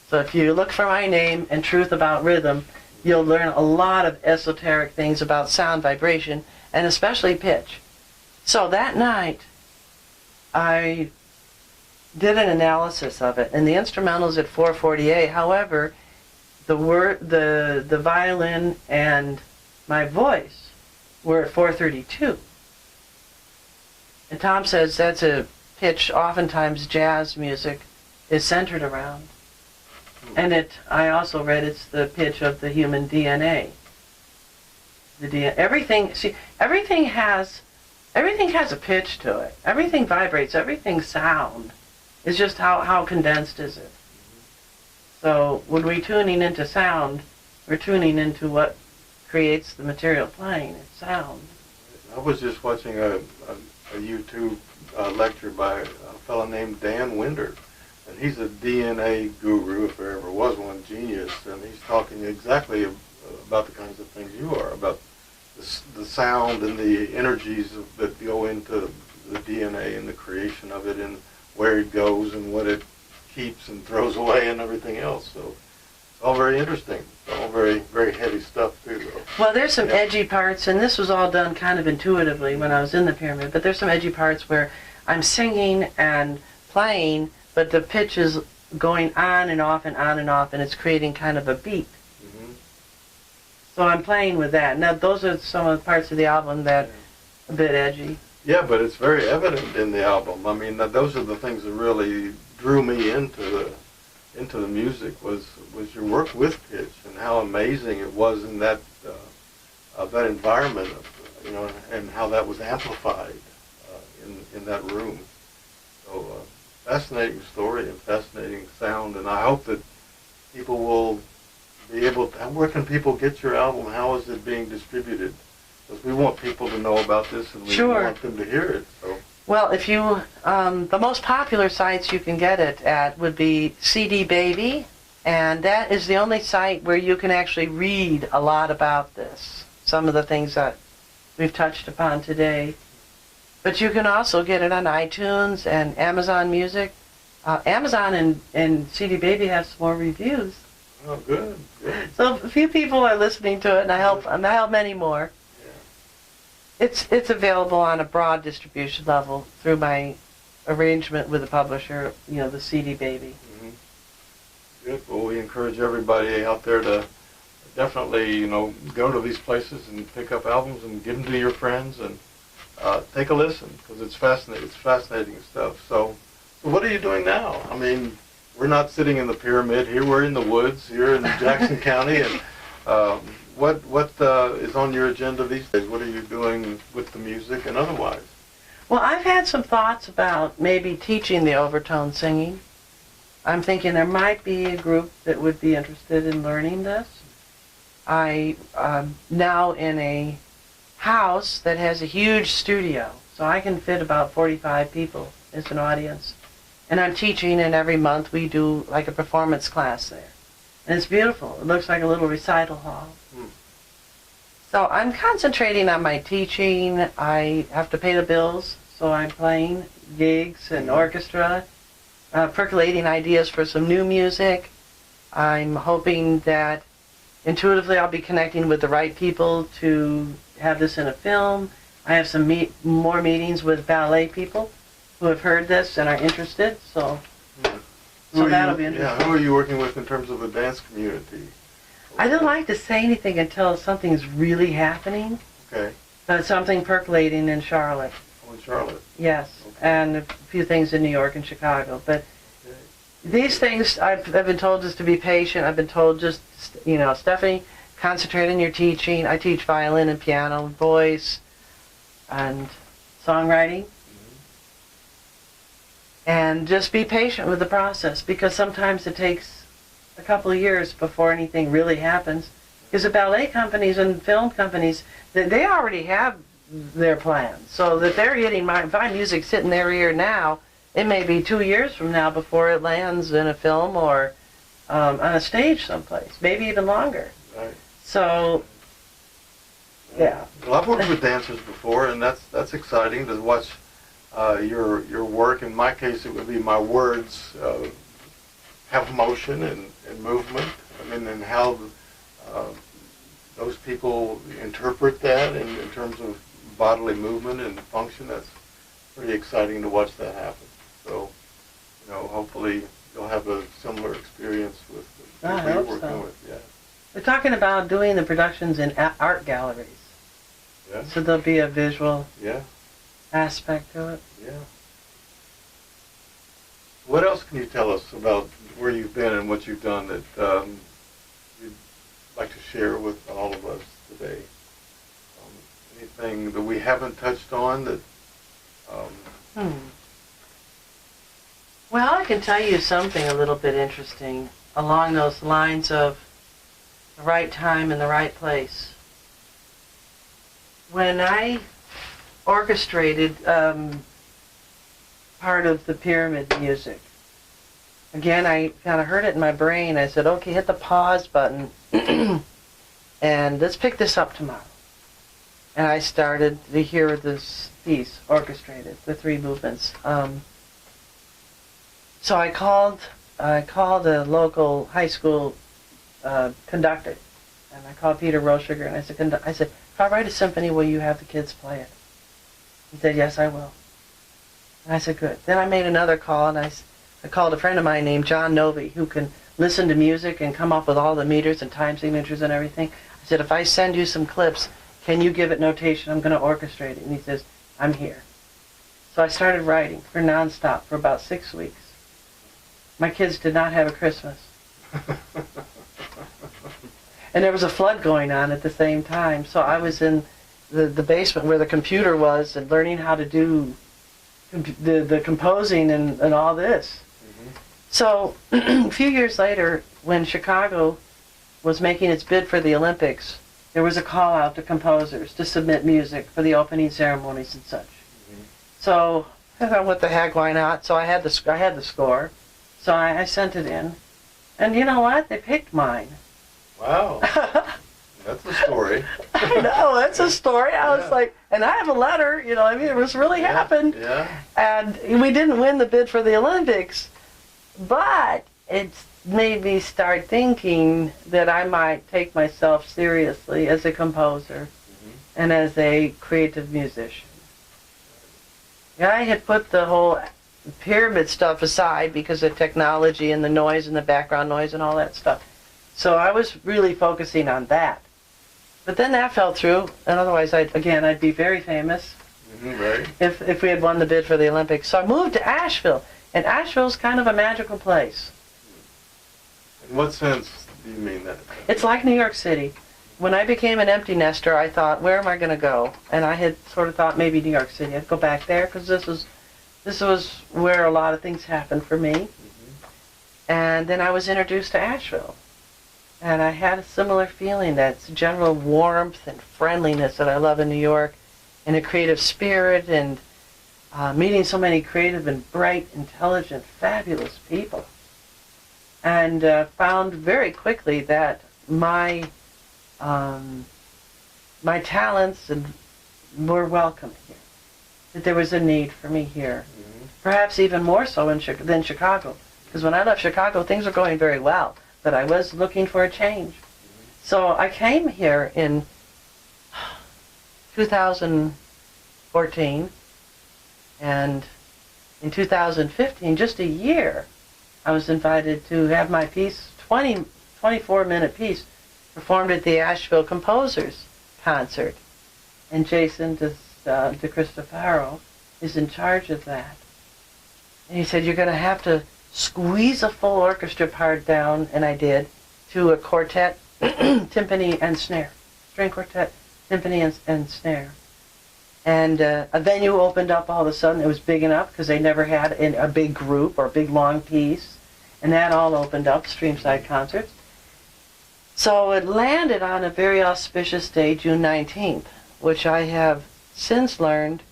So if you look for my name and "Truth About Rhythm," you'll learn a lot of esoteric things about sound vibration, and especially pitch. So that night, I did an analysis of it, and the instrumental's at 448. However, the violin and my voice were at 432. And Tom says that's a pitch oftentimes jazz music is centered around. And I also read it's the pitch of the human DNA. Everything has a pitch to it. Everything vibrates. Everything's sound. It's just how condensed is it. So when we're tuning into sound, we're tuning into what creates the material plane. It's sound. I was just watching a YouTube lecture by a fellow named Dan Winder. And he's a DNA guru, if there ever was one, genius, and he's talking exactly about the kinds of things you are, about the sound and the energies that go into the DNA and the creation of it, and where it goes and what it keeps and throws away and everything else. So it's all very interesting. It's all very, very heavy stuff too, though. Well, there's some edgy parts, and this was all done kind of intuitively when I was in the pyramid, but there's some edgy parts where I'm singing and playing, but the pitch is going on and off and on and off, and it's creating kind of a beat. So I'm playing with that. Now, those are some of the parts of the album that are a bit edgy. Yeah, but it's very evident in the album. I mean, those are the things that really drew me into the music was your work with pitch and how amazing it was in that environment, and how that was amplified in that room. So. Fascinating story and fascinating sound, and I hope that people will be able to, where can people get your album? How is it being distributed? Because we want people to know about this, and we want them to hear it. So Well, if you, the most popular sites you can get it at would be CD Baby, and that is the only site where you can actually read a lot about this, some of the things that we've touched upon today. But you can also get it on iTunes and Amazon Music. Amazon and CD Baby have some more reviews. Oh, good, good. So a few people are listening to it, and I help many more. Yeah. It's available on a broad distribution level through my arrangement with the publisher, the CD Baby. Mm-hmm. Good. Well, we encourage everybody out there to definitely, go to these places and pick up albums and give them to your friends and take a listen, because it's fascinating. It's fascinating stuff. So what are you doing now? I mean, we're not sitting in the pyramid here. We're in the woods here in Jackson County. And what is on your agenda these days? What are you doing with the music and otherwise? Well, I've had some thoughts about maybe teaching the overtone singing. I'm thinking there might be a group that would be interested in learning this. I'm now in a house that has a huge studio, so I can fit about 45 people as an audience. And I'm teaching, and every month we do like a performance class there. And it's beautiful. It looks like a little recital hall. Mm. So I'm concentrating on my teaching. I have to pay the bills, so I'm playing gigs and orchestra, percolating ideas for some new music. I'm hoping that intuitively I'll be connecting with the right people to have this in a film. I have some more meetings with ballet people who have heard this and are interested, so that'll be interesting. Yeah, who are you working with in terms of the dance community? I don't like to say anything until something's really happening. Okay. But something percolating in Charlotte. Oh, in Charlotte. Yes, okay. And a few things in New York and Chicago. But these things, I've been told just to be patient. I've been told just, Stephanie, concentrate on your teaching. I teach violin and piano, voice, and songwriting. And just be patient with the process, because sometimes it takes a couple of years before anything really happens. Because the ballet companies and film companies, they already have their plans. So that they're getting my music sitting their ear now, it may be 2 years from now before it lands in a film or on a stage someplace, maybe even longer. Right. So, yeah. Well, I've worked with dancers before, and that's exciting to watch your work. In my case, it would be my words have motion and movement. I mean, and how those people interpret that in terms of bodily movement and function. That's pretty exciting to watch that happen. So, hopefully you'll have a similar experience with the people you're working with. Yeah. We're talking about doing the productions in art galleries. Yeah. So there'll be a visual aspect to it. Yeah. What else can you tell us about where you've been and what you've done that you'd like to share with all of us today? Anything that we haven't touched on that... Well, I can tell you something a little bit interesting along those lines of the right time and the right place. When I orchestrated part of the pyramid music, again, I kind of heard it in my brain. I said, okay, hit the pause button and let's pick this up tomorrow. And I started to hear this piece orchestrated, the 3 movements. So I called a local high school conductor, and I called Peter Rosugar, and I said, if I write a symphony, will you have the kids play it? He said, yes, I will. And I said, good. Then I made another call, and I called a friend of mine named John Novi, who can listen to music and come up with all the meters and time signatures and everything. I said, if I send you some clips, can you give it notation? I'm going to orchestrate it. And he says, I'm here. So I started writing for nonstop for about 6 weeks. My kids did not have a Christmas. And there was a flood going on at the same time. So I was in the basement where the computer was and learning how to do the composing and all this. Mm-hmm. So a few years later, when Chicago was making its bid for the Olympics, there was a call out to composers to submit music for the opening ceremonies and such. Mm-hmm. So I thought, what the heck, why not? So I had the score, so I sent it in, and you know what? They picked mine. Wow. That's a story. I know, that's a story. I was like, and I have a letter, you know, I mean, it was really happened. Yeah. And we didn't win the bid for the Olympics, but it made me start thinking that I might take myself seriously as a composer and as a creative musician. Yeah, I had put the whole pyramid stuff aside because of technology and the noise and the background noise and all that stuff. So I was really focusing on that. But then that fell through, and otherwise, I'd be very famous Right. if we had won the bid for the Olympics. So I moved to Asheville, and Asheville's kind of a magical place. In what sense do you mean that? It's like New York City. When I became an empty nester, I thought, where am I going to go? And I had sort of thought maybe New York City. I'd go back there because this was where a lot of things happened for me. And then I was introduced to Asheville. And I had a similar feeling, that general warmth and friendliness that I love in New York, and a creative spirit, and meeting so many creative and bright, intelligent, fabulous people. And found very quickly that my talents were welcome here, that there was a need for me here, perhaps even more so than Chicago. Because when I left Chicago, things were going very well, but I was looking for a change. So I came here in 2014, and in 2015, just a year, I was invited to have my piece, 24-minute piece, performed at the Asheville Composers Concert. And Jason DeCristofaro is in charge of that. And he said, you're going to have to squeeze a full orchestra part down, and I did, to a quartet, timpani and snare. String quartet, timpani and snare. And a venue opened up all of a sudden. It was big enough because they never had a big group or a big long piece. And that all opened up, Streamside Concerts. So it landed on a very auspicious day, June 19th, which I have since learned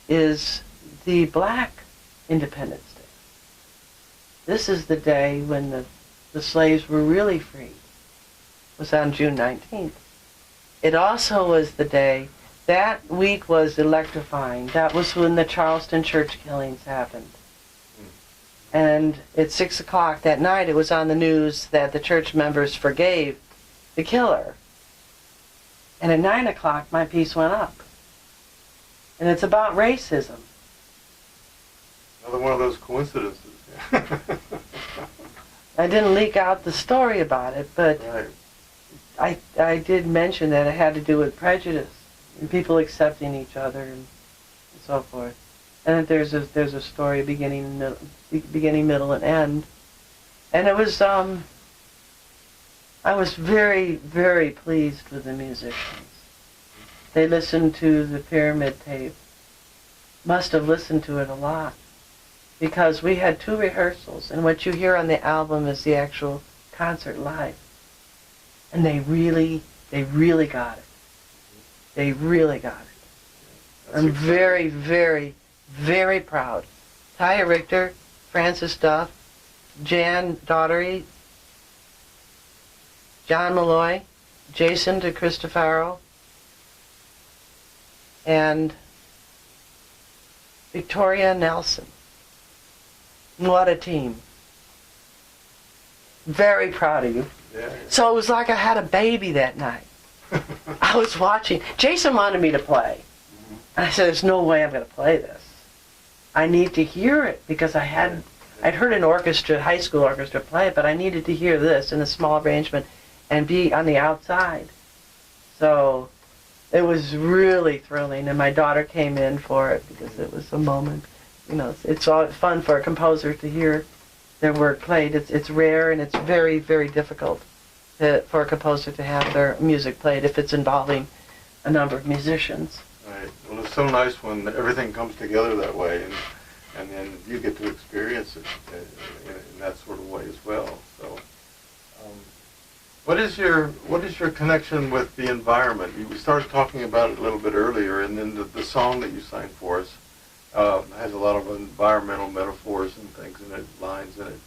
is the Black Independence Day. This is the day when the slaves were really freed. It was on June 19th. It also was the day, that week was electrifying. That was when the Charleston church killings happened. And at 6 o'clock that night, it was on the news that the church members forgave the killer. And at 9 o'clock, my piece went up. And it's about racism. Another one of those coincidences. I didn't leak out the story about it, but Right. I did mention that it had to do with prejudice and people accepting each other and so forth. And that there's a story beginning, middle, and end. And it was I was very, very pleased with the musicians. They listened to the Pyramid tape. Must have listened to it a lot, because we had 2 rehearsals, and what you hear on the album is the actual concert live. And they really got it. They really got it. I'm very, very, very proud. Taya Richter, Francis Duff, Jan Daughtery, John Malloy, Jason DeCristofaro, and Victoria Nelson. What a team. Very proud of you. Yeah. So it was like I had a baby that night. I was watching. Jason wanted me to play. And I said, there's no way I'm going to play this. I need to hear it, because I'd heard an orchestra, high school orchestra, play it, but I needed to hear this in a small arrangement and be on the outside. So it was really thrilling, and my daughter came in for it because it was a moment. You know, it's all fun for a composer to hear their work played. It's rare, and it's very, very difficult for a composer to have their music played if it's involving a number of musicians. Right. Well, it's so nice when everything comes together that way, and then you get to experience it in that sort of way as well. So, what is your connection with the environment? We started talking about it a little bit earlier, and then the song that you sang for us. has a lot of environmental metaphors and things in it, lines in it.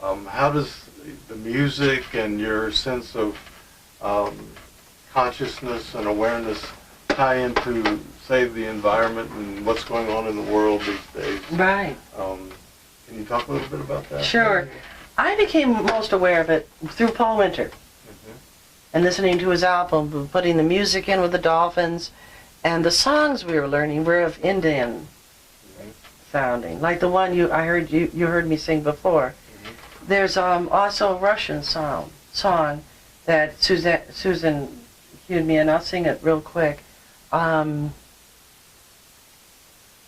How does the music and your sense of consciousness and awareness tie into, say, the environment and what's going on in the world these days? Right. Can you talk a little bit about that? Sure. I became most aware of it through Paul Winter and listening to his album, putting the music in with the dolphins, and the songs we were learning were of Indian sounding, like the one you heard me sing before. There's also a Russian song that Susan cued me, and I'll sing it real quick.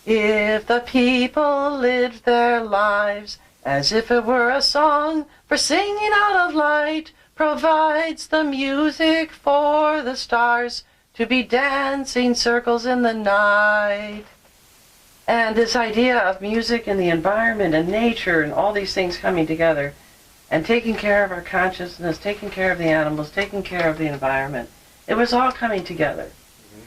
If the people lived their lives as if it were a song for singing out of light, provides the music for the stars to be dancing circles in the night. And this idea of music and the environment and nature and all these things coming together and taking care of our consciousness, taking care of the animals, taking care of the environment, it was all coming together.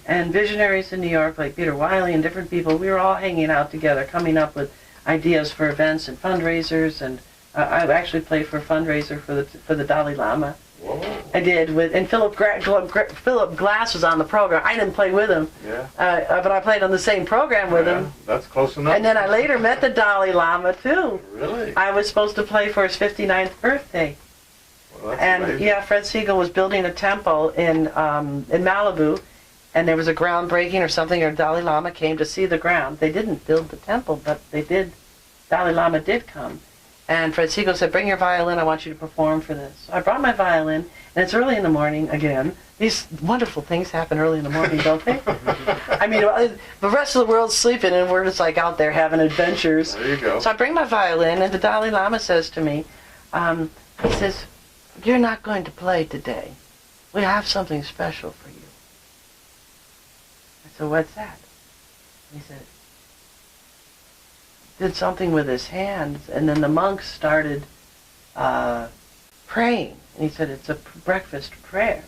And visionaries in New York like Peter Wiley and different people, we were all hanging out together, coming up with ideas for events and fundraisers. And I actually played for a fundraiser for the Dalai Lama. Whoa. I did, and Philip Glass was on the program. I didn't play with him, but I played on the same program with him. That's close enough. And then I later met the Dalai Lama too. Really? I was supposed to play for his 59th birthday. Well, that's And amazing. yeah, Fred Siegel was building a temple in Malibu, and there was a groundbreaking or something, or Dalai Lama came to see the ground. They didn't build the temple, but they did. Dalai Lama did come. And Fred Siegel said, bring your violin, I want you to perform for this. So I brought my violin, and it's early in the morning again. These wonderful things happen early in the morning, don't they? I mean, the rest of the world's sleeping, and we're just like out there having adventures. There you go. So I bring my violin, and the Dalai Lama says to me, he says, you're not going to play today. We have something special for you. I said, what's that? He said, did something with his hands, and then the monks started praying. And he said, it's a breakfast prayer.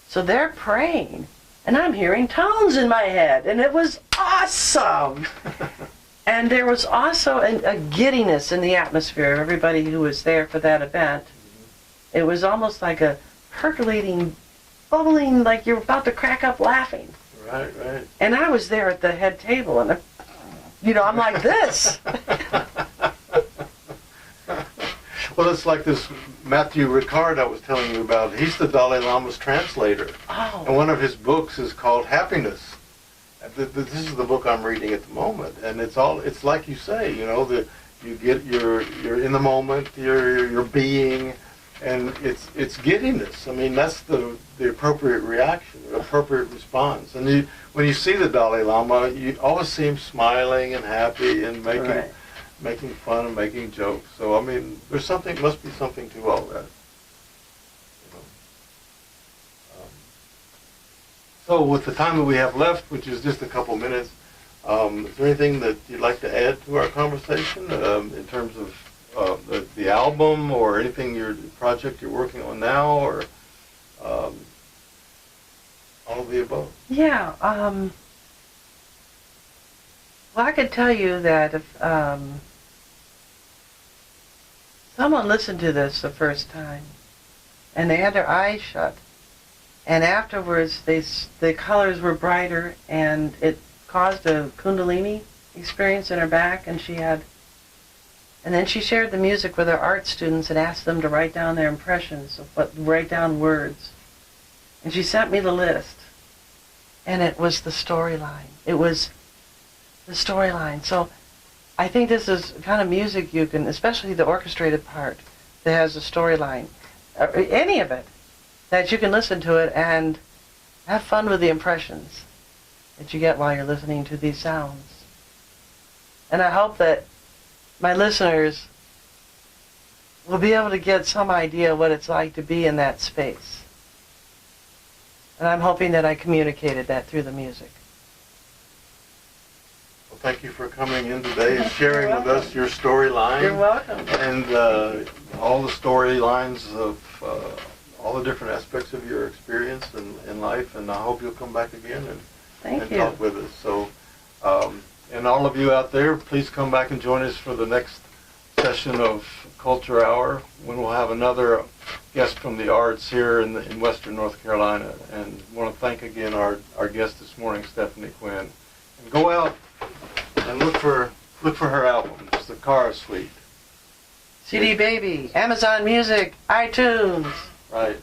So they're praying, and I'm hearing tones in my head, and it was awesome. And there was also a giddiness in the atmosphere of everybody who was there for that event. It was almost like a percolating, bubbling, like you're about to crack up laughing. Right, right. And I was there at the head table, and I'm like this. Well, it's like this Matthew Ricard I was telling you about. He's the Dalai Lama's translator. Oh. And one of his books is called Happiness. This is the book I'm reading at the moment. And it's like you say, you're in the moment, you're being, and it's giddiness. I mean, that's the appropriate reaction, the appropriate response. And when you see the Dalai Lama, you always see him smiling and happy and making fun and making jokes. So I mean, must be something to all that. So with the time that we have left, which is just a couple minutes, is there anything that you'd like to add to our conversation in terms of the album or anything, your project you're working on now, or all of the above? Yeah. Well, I could tell you that if someone listened to this the first time and they had their eyes shut, and afterwards the colors were brighter, and it caused a kundalini experience in her back, and then she shared the music with her art students and asked them to write down their impressions, write down words. And she sent me the list, and it was the storyline. It was the storyline. So I think this is kind of music you can, especially the orchestrated part that has a storyline, or any of it, that you can listen to it and have fun with the impressions that you get while you're listening to these sounds. And I hope that my listeners will be able to get some idea what it's like to be in that space. And I'm hoping that I communicated that through the music. Well, thank you for coming in today and sharing with us your storyline. You're welcome. And all the storylines of all the different aspects of your experience in life. And I hope you'll come back again and talk with us. So And all of you out there, please come back and join us for the next session of Culture Hour, when we'll have another guest from the arts here in Western North Carolina. And I want to thank again our guest this morning, Stephanie Quinn. And go out and look for her albums, Saqqara Suite. CD Baby, Amazon Music, iTunes. Right.